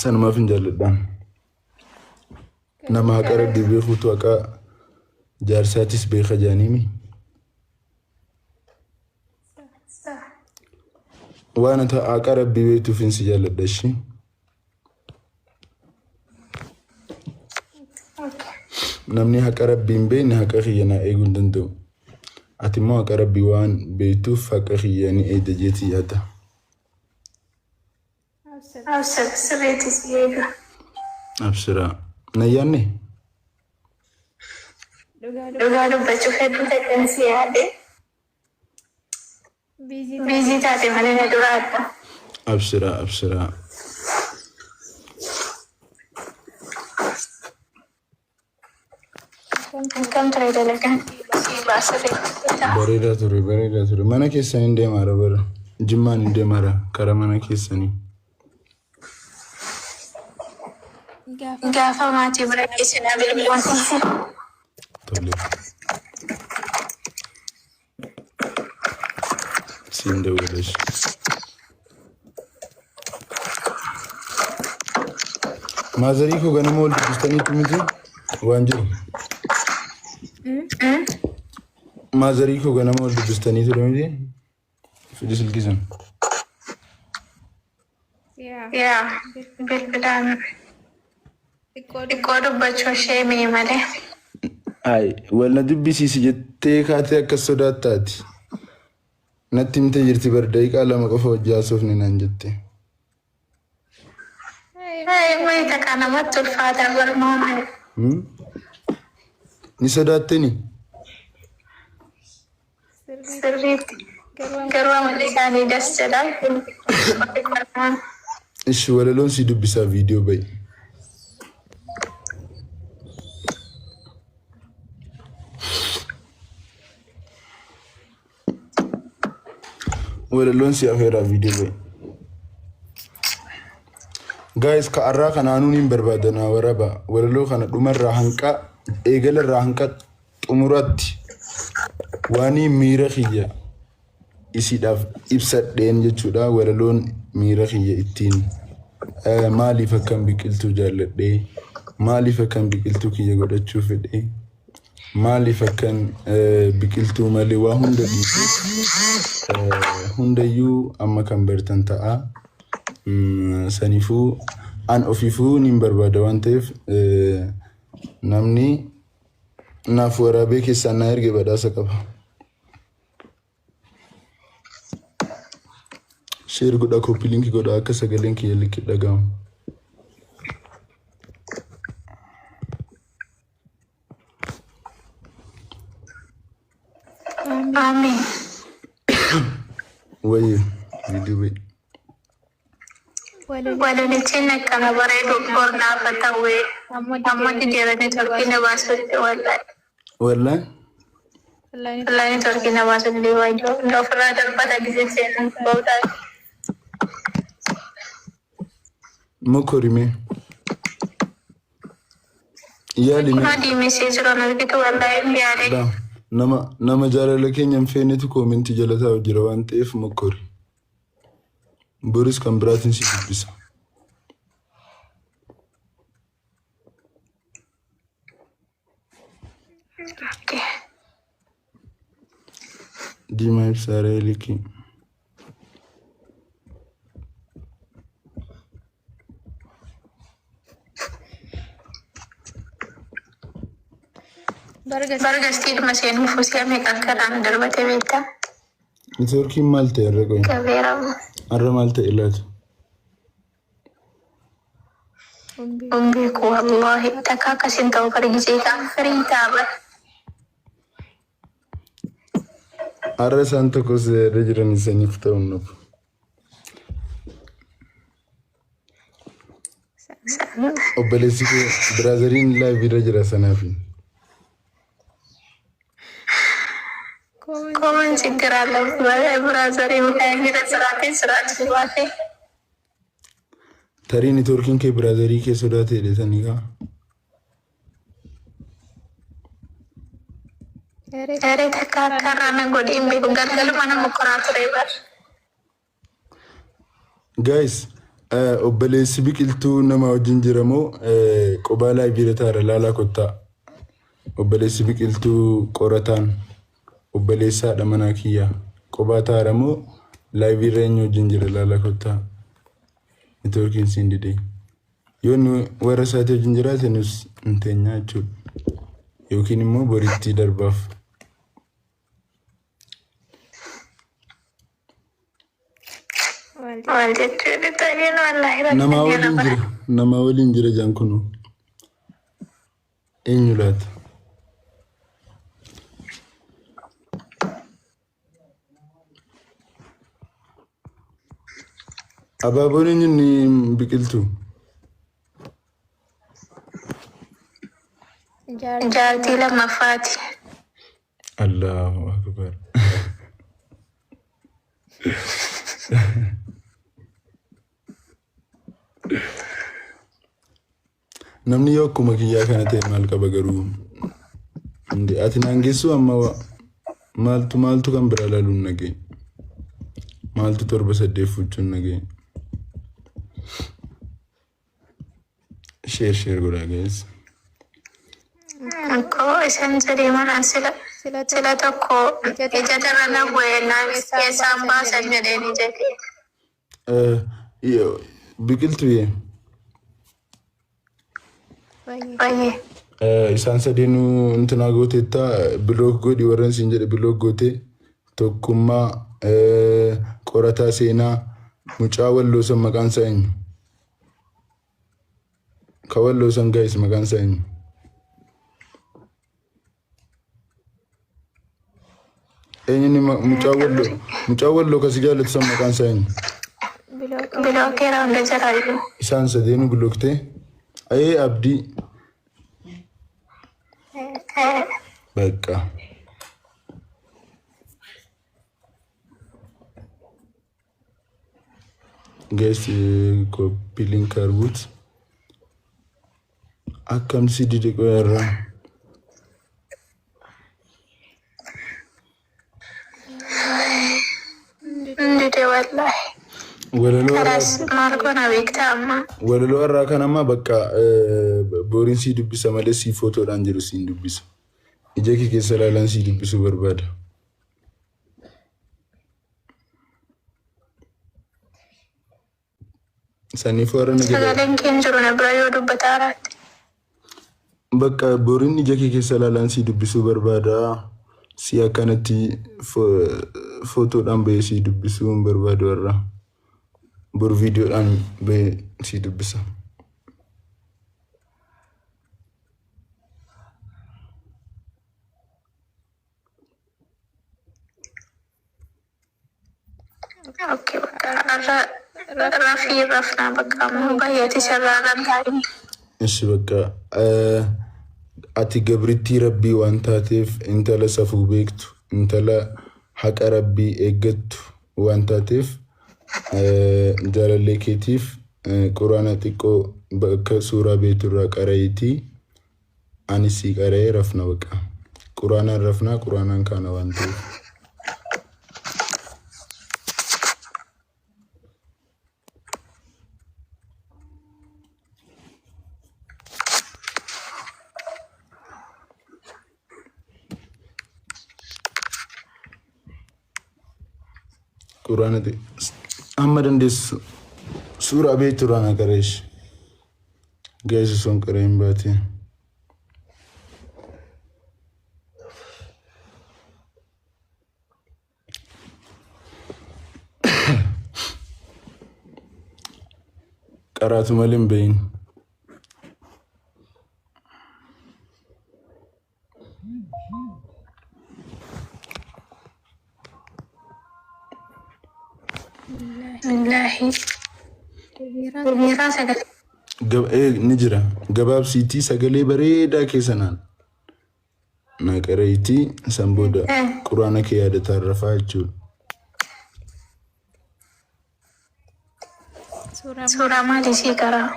Sanuma finjalladhaan. Nama haqara dibee fuutu haqa jaarsaatis beeka jaanimi. Waan ata haqara dibeetu finsi jalladha ishii. Namni haqara bimbeeni haqa xiyyanaa eeguun danda'u. Ati immoo haqara waan beektuuf haqa xiyyanii eegda jeetii yaada. Sirreetis eega. Absiraa. Nayyaanne? Dhugaa dubbachuuf hedduu takkansi yaade. Biizii taate malee na dura adda. Absiraa. Kam ture dalagaan bareedaa ture. Mana keessan hin deemaara bara. Jimmaan hin deemaara karaa mana keessanii. Gaafa maatii bira keessanaa bilbilaan Tole. Siin dawwalash. Maazarii koo ganama ol dubbistaniitu miti waan jiru. Maazarii koo ganama ol dubbistaniitu miti fidi silkisan. yaa bilbilaan xiqqoo dubbachuu ishee mee malee. Ay, walna dubbisiisi jettee kaatee akkas sodaattaati. Natti himtee jirti bar daqiiqaa lama qofa hojii haasofne naan jette. Wayita kana namatti ulfaata barnoonni. Ni sodaatteni? Sirriitti. Garuu amalli isaanii das jedha. Ishi walaloon si dubbisaa viidiyoo ba'i. Walaloon si afeeraa viidiyoo ba'i. Guys, ka arraa kanaanuun hin barbaadanaa waraba. Walaloo kana dhumarraa hanqa eegalarraa hanqa xumuratti waanii miira kiyya isiidhaaf ibsadheen jechuudha. Walaloon miira kiyya ittiin maaliif akkan biqiltuu jaalladhee, maaliif akkan biqiltuu kiyya godhachuu fedhee, maaliif akkan biqiltuu malee waa hunda dhiisee hundayyuu amma kan bartan ta'a. Sanifuu an ofiifuu nin barbaada waan ta'eef namni naaf waraabee keessaan na erge badhaasa qaba. Sheer godha koppii linkii godha akka sagaleen kiyya likkii dhagahamu. Amiin. Wayye viidiyoo ba'i. Walalichi akkana bareedu bornaafa ta'ee amma jijjiiranii tolkina baasutti Wallahi? wallahi tolkina baasutti wayyoo ofirraa darbata gisee seenan ba'uudhaan. Mokorime. Yaali Kunoo diimesee jiran argitu wallahi yaale. nama jaalala keenya hin feenetu koomentii jala taa'u jira waan ta'eef mokori. Boris kan biraatiin si dubbisa. Diimaa ibsaaree likkii. Bargastii dhuma seenuuf usee meeqan kanaan darbate beektaa? Networkiin maal ta'e irra qoyin? Gabeeramu. Arra maal ta'e laata? Umbeeku wallahi takka akkasin ta'u bargisee ta'an firii taaba. Arra isaan tokkos irra jiran isaniif ta'uun nuuf. Obboleessi kee biraazariin laayivii irra jira sanaafi. Komen ችግር አለው ብራዘር የሚረጽራቴ ስራት ሲዋቴ Tarii networkiin kee biraazarii kee sodaate jedhetanii kaa. ere takkaarraa godhiin beeku galgala mana mokoraa ture bar. Guys, obboleessi biqiltuu nama wajjin jiramoo qophaa laayivii taara laalaa kottaa. Obboleessi biqiltuu qorataan obboleessaadha mana kiyyaa. Qophaa taaramoo laayivii reenyu wajjin jira laalaa kottaa. Networkiin siin didee. Yoo nu warra isaatii wajjin jiraate nus hin teenyaa jechuudha. Yookiin immoo boritti darbaaf. Nama waliin jira jaan kunu. Eenyu laata? Abaaboon eenyuun biqiltuu? Jaartii lammaffaati. Allahu akbar. Namni yoo akkuma kiyyaa kana ta'e maal qaba garuu? Ati naangeessuu amma maaltu kan biraa laaluun nagee? Maaltu 7-8 fuuchuun nagee? Share godhaa geessa. Akkoo isaan sadii mana sila tokko ija darana bu'eenaan keessaan baasan jedheen ija kee. Biqiltuu yee? Baay'ee. Isaan sadeenuu intinaa gooteettaa bilook godhi warreen siin jedhe bilook gootee tokkummaa qorataa seenaa mucaa walloosan maqaan isaa eenyu? Ka walloosan gaa'is maqaan isaa eenyu? Eenyuun mucaa walloo kasi jaallatu san maqaan isaa eenyu? Bilookeera hunda jiraayu. Isaan sadeenuu bilooktee? Ayee abdii. Bakka. Guys, copy link arbuut. Akkam si dide qoyarraa. Dide wallahi. Walaloo irraa kan amma bakka booriin sii dubbisa malee sii footoodhaan jiru siin dubbisa. Ija kee keessa ilaalaan sii dubbisuu barbaada. Saniif warra na jedha. Sagaleen keen jiru na bira yoo dubbataa raatti. Bakka booriin ija kee keessa ilaalaan sii dubbisuu barbaada. Si akkanatti footoodhaan bahee sii dubbisuu hin barbaadu warra. Bor videoodhaan bahee sii dubbisa. Okay, Rafii rafnaa bakka ammoo baay'eeti sirraan taa'ini. Ishi bakka ati gabrittii rabbii waan taateef intala safuu beektu intala haqa rabbii eeggattu waan taateef jaalallee keetiif quraana xiqqoo bakka suuraa beeturraa qarayitii ani sii qara'ee rafna bakka. Quraanaan rafnaa quraanaan kaana waan ta'eef. Quraana amma dandeessu suuraa beeturraa na qareesh. Geessu sun qaree hin baate. Qaraatu malee hin bahin. Wallahi. Biraa sagalee. Ni jira. Gabaabsiitii sagalee bareedaa keessanaan. Na qarayitii san booda quraana kee yaadataan rafaa jechuudha. Suuraa maalii sii qaraa?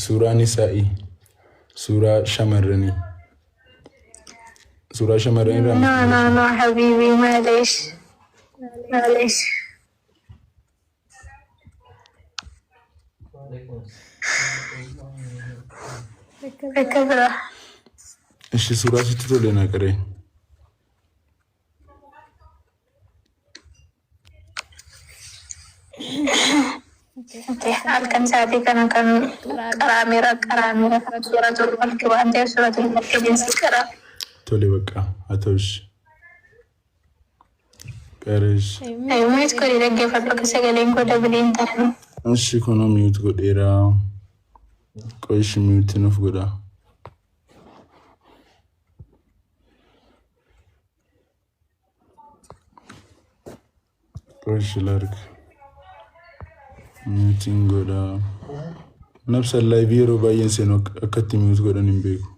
Suuraa nisaa'i. Suuraa shamarranii. Suuraa shamarranii irraa. No, habiibii maaleesh. ركبرة إيش سورة ستة كري halkan saati kana kan karamira suratul mulk wa anta suratul mulk bin sikara تولي بقى هتوش كارش ay mais ko riragge fatto ke sagalen ko dabilin tan إيش كنا ميوت قد إيرا كويش ميوت نفقدا كويش لارك ميوتين قدا نفس اللايفيرو باين سينو أكتي ميوت قدا نمبيكو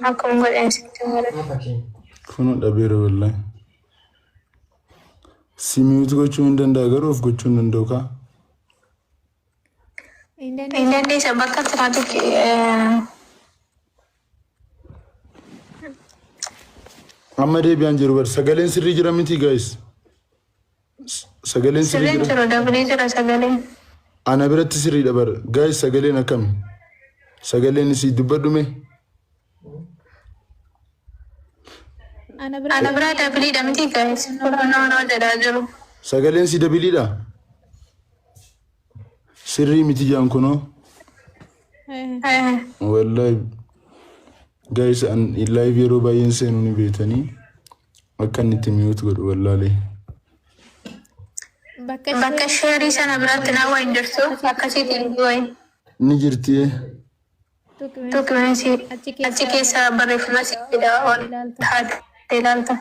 aku ngol ensitu كونو دابيرو والله سي ميوت قوچون دندا غروف قوچون دندوكا indande sabaka teratu ke أمري بيانجرو بر سجلين سري جرامتي guys سجلين سري sering curo dabli curo sagalen أنا برت سري دبر guys سجلين أكم سجلين سي دبدومي ana berada beli damti guys no jada juru سجلين سي دبلي دا سري متي جانكونو والله guys أن اللايف يرو باين سينوني بيتني أكن نتميوت قد والله لي bakka share sana beratna wa inderso bakka siti ngoy نجرتي to kwensi achike sa barifna sida on had telalta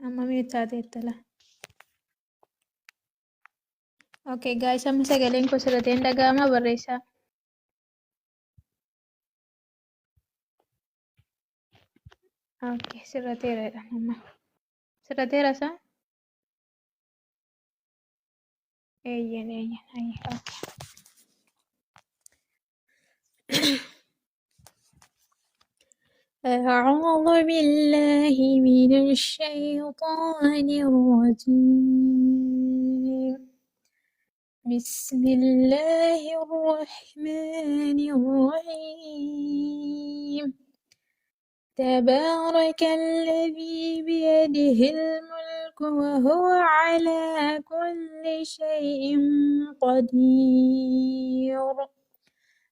amma miyuutaate ittala. Okay guys, amma sagaleen koo sirriitti dhaga'ama barreessaa. Okay, sirrateera amma. Sirrateera isaa? Eeyyan. Okay. أعوذ بالله من الشيطان الرجيم. بسم الله الرحمن الرحيم. تبارك الذي بيده الملك وهو على كل شيء قدير.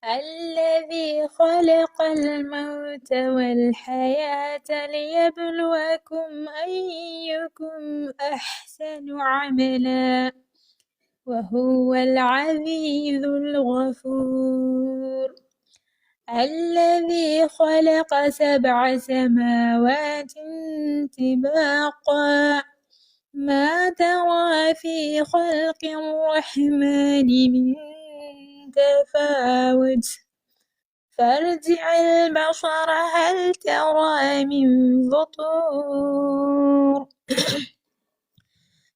الذي خلق الموت والحياة ليبلوكم أيكم أحسن عملا وهو العزيز الغفور. الذي خلق 7 سماوات طباقا ما ترى في خلق الرحمن من تفاوت فارجع البصر هل ترى من فطور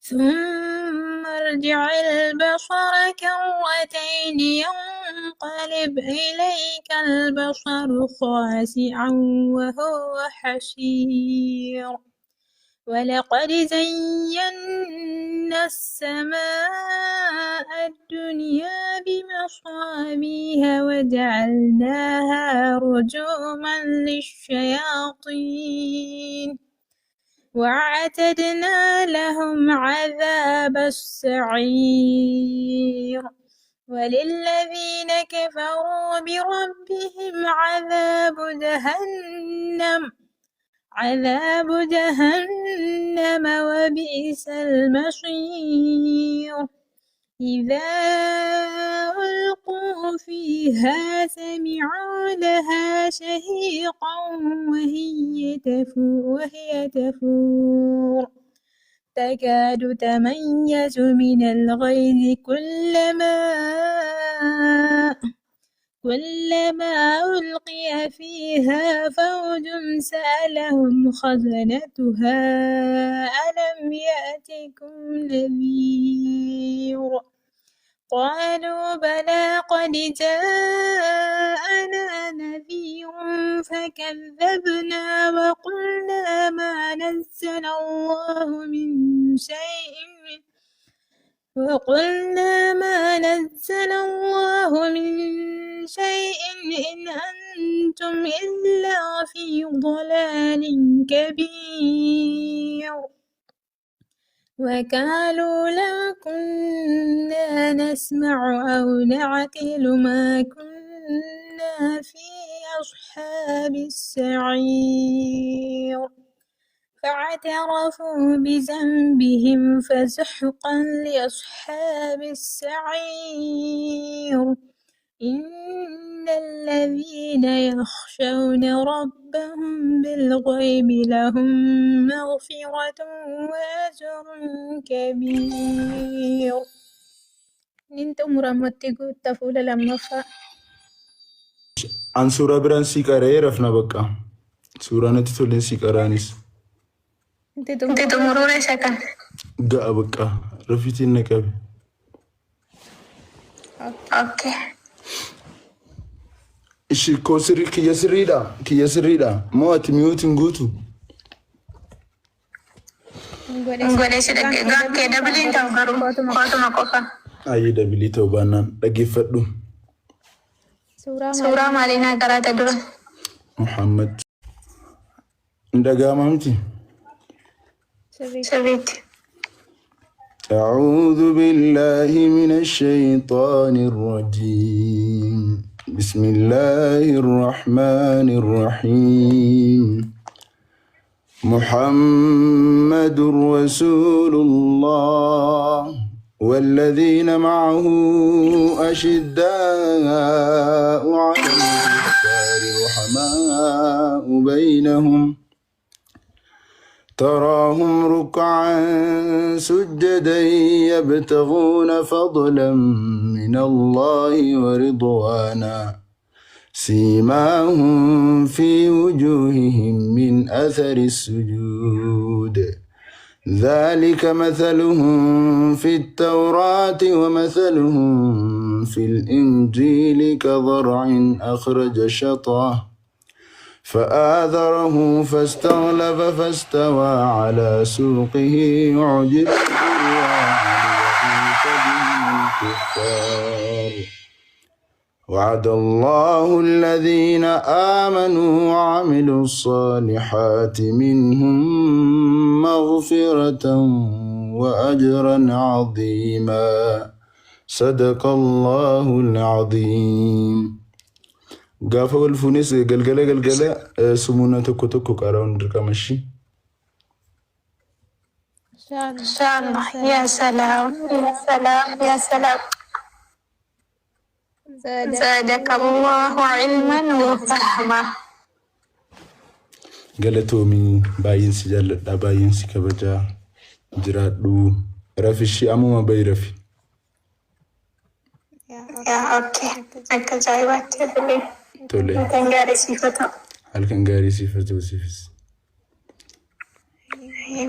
ثم ارجع البصر كرتين ينقلب إليك البصر خاسعا وهو حسير. ولقد زينا السماء الدنيا بمصابيح وجعلناها رجوما للشياطين وأعتدنا لهم عذاب السعير. وللذين كفروا بربهم عذاب جهنم وبئس المصير. إذا ألقوا فيها سمعوا لها شهيقا وهي تفور تكاد تميز من الغيظ كلما ألقي فيها فوج سألهم خزنتها ألم يأتكم نذير قالوا بلى قد جاءنا نذير فكذبنا وقلنا ما نزل الله من شيء إن أنتم إلا في ضلال كبير وقالوا لو كنا نسمع أو نعقل ما كنا في أصحاب السعير فاعترفوا بذنبهم فسحقا لأصحاب السعير إن الذين يخشون ربهم بالغيب لهم مغفرة وأجر كبير. ننتم مرمتكو تفول لما عن سورة برانسي كاري رفنا بقى سورة نتتولين سيكارانيس انت تمرون سكن قا بقى رفيتي النكابي اوكي إيش كوسري كي يسريدا موت ميوتن قوتو نقول سيدك قام كده بلين تاو كوتو مكوفا أي دبلي توبانا لقي فدو سورة مالينا قرأت دور محمد ندقا مامتي سبيت أعوذ بالله من الشيطان الرجيم بسم الله الرحمن الرحيم محمد رسول الله والذين معه أشداء على الكفار رحماء بينهم تراهم ركعا سجدا يبتغون فضلا من الله ورضوانا سيماهم في وجوههم من أثر السجود ذلك مثلهم في التوراة ومثلهم في الإنجيل كزرع أخرج شطأه فآذره فاستغلظ فاستوى على سوقه يعجب الرياح ليغيظ بهم الكفار وعد الله الذين آمنوا وعملوا الصالحات منهم مغفرة وأجرا عظيما صدق الله العظيم. قافة والفونيس قلقلة سمونا تكو قراون دركمشي إن شاء الله. يا سلام يا سلام يا سلام زادك الله علما وفهما. قالتومي باين سجالة باين سكبجا جرادو رافشي أمو ما بيرفي يا أوكي أنك جايبات تبلي تولي كنغاري صفته هل كنغاري صفته وصفس باي